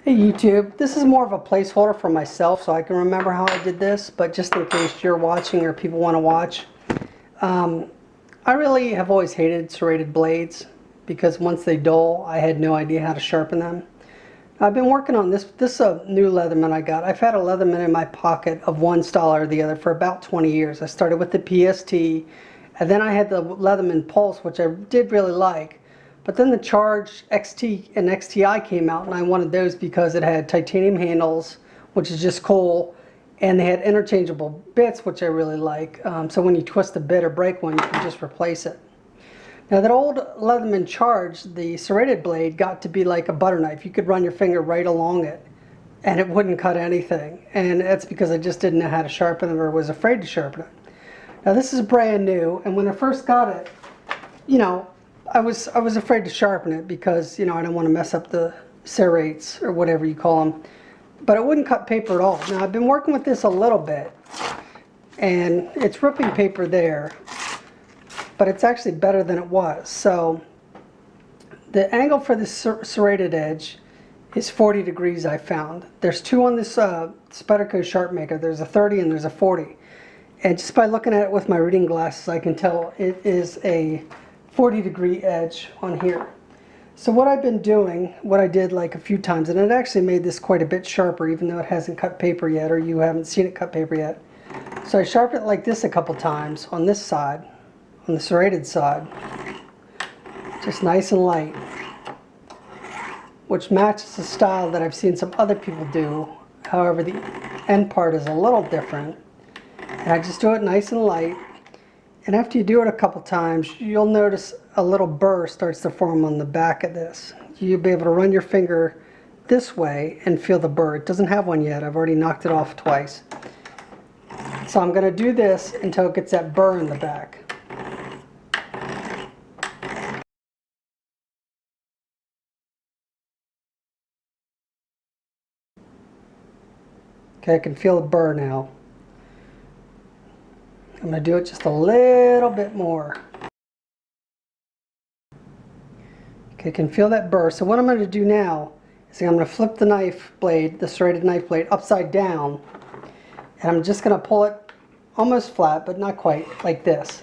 Hey YouTube, this is more of a placeholder for myself so I can remember how I did this, but just in case you're watching or people want to watch. I really have always hated serrated blades because once they dull, I had no idea how to sharpen them. I've been working on this. This is a new Leatherman I got. I've had a Leatherman in my pocket of one style or the other for about 20 years. I started with the PST, and then I had the Leatherman Pulse, which I did really like. But then the Charge XT and XTI came out, and I wanted those because it had titanium handles, which is just cool, and they had interchangeable bits, which I really like. So when you twist a bit or break one, you can just replace it. Now that old Leatherman Charge, the serrated blade got to be like a butter knife. You could run your finger right along it, and it wouldn't cut anything. And that's because I just didn't know how to sharpen it or was afraid to sharpen it. Now this is brand new, and when I first got it, you know, I was afraid to sharpen it because, you know, I don't want to mess up the serrates or whatever you call them. But it wouldn't cut paper at all. Now I've been working with this a little bit, and it's ripping paper there, but it's actually better than it was. So the angle for this serrated edge is 40 degrees I found. There's two on this Spyderco Sharpmaker. There's a 30 and there's a 40. And just by looking at it with my reading glasses, I can tell it is a 40-degree edge on here. So what I've been doing, what I did like a few times, and it actually made this quite a bit sharper even though it hasn't cut paper yet, or you haven't seen it cut paper yet. So I sharpened it like this a couple times on this side, on the serrated side, just nice and light, which matches the style that I've seen some other people do. However, the end part is a little different, and I just do it nice and light. And after you do it a couple times, you'll notice a little burr starts to form on the back of this. You'll be able to run your finger this way and feel the burr. It doesn't have one yet. I've already knocked it off twice. So I'm going to do this until it gets that burr in the back. Okay, I can feel the burr now. I'm going to do it just a little bit more. Okay, I can feel that burr. So what I'm going to do now is I'm going to flip the knife blade, the serrated knife blade, upside down. And I'm just going to pull it almost flat, but not quite, like this.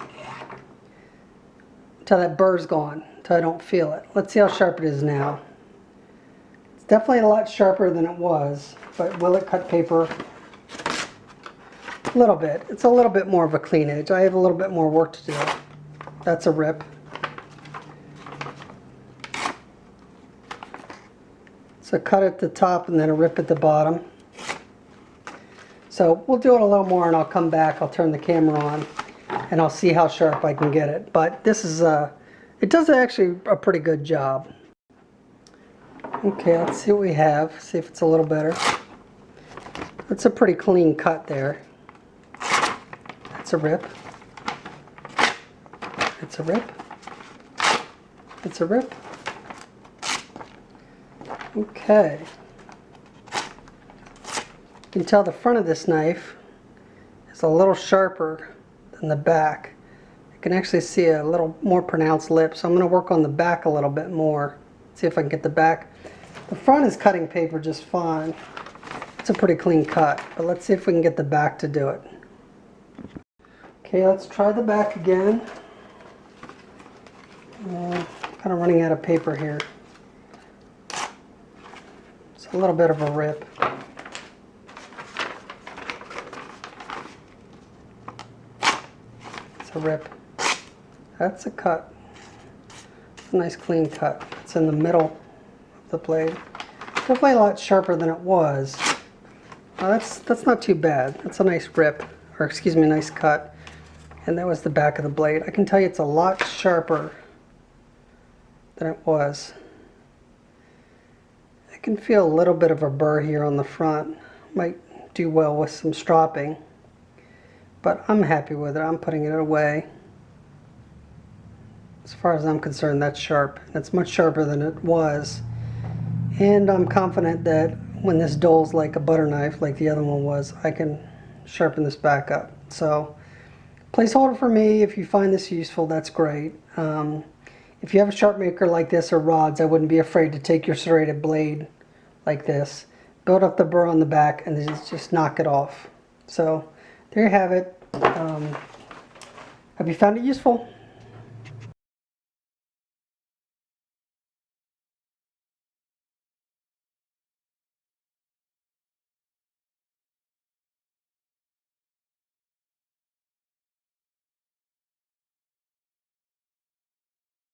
Until that burr's gone, until I don't feel it. Let's see how sharp it is now. It's definitely a lot sharper than it was, but will it cut paper? A little bit. It's a little bit more of a clean edge. I have a little bit more work to do. That's a rip. So cut at the top and then a rip at the bottom. So we'll do it a little more and I'll come back. I'll turn the camera on and I'll see how sharp I can get it. But this is it does actually a pretty good job. Okay, let's see what we have. See if it's a little better. That's a pretty clean cut there. It's a rip. It's a rip. It's a rip. Okay. You can tell the front of this knife is a little sharper than the back. You can actually see a little more pronounced lip, so I'm going to work on the back a little bit more. See if I can get the back. The front is cutting paper just fine. It's a pretty clean cut, but let's see if we can get the back to do it. Okay, let's try the back again. Kind of running out of paper here. It's a little bit of a rip. It's a rip. That's a cut. It's a nice clean cut. It's in the middle of the blade. Definitely a lot sharper than it was. That's not too bad. That's a nice rip, or excuse me, a nice cut. And that was the back of the blade. I can tell you it's a lot sharper than it was. I can feel a little bit of a burr here on the front. Might do well with some stropping. But I'm happy with it. I'm putting it away. As far as I'm concerned, that's sharp. It's much sharper than it was. And I'm confident that when this dulls like a butter knife, like the other one was, I can sharpen this back up. So, placeholder for me. If you find this useful, that's great. If you have a Sharpmaker like this or rods, I wouldn't be afraid to take your serrated blade like this, build up the burr on the back, and then just knock it off. So there you have it. Hope you found it useful.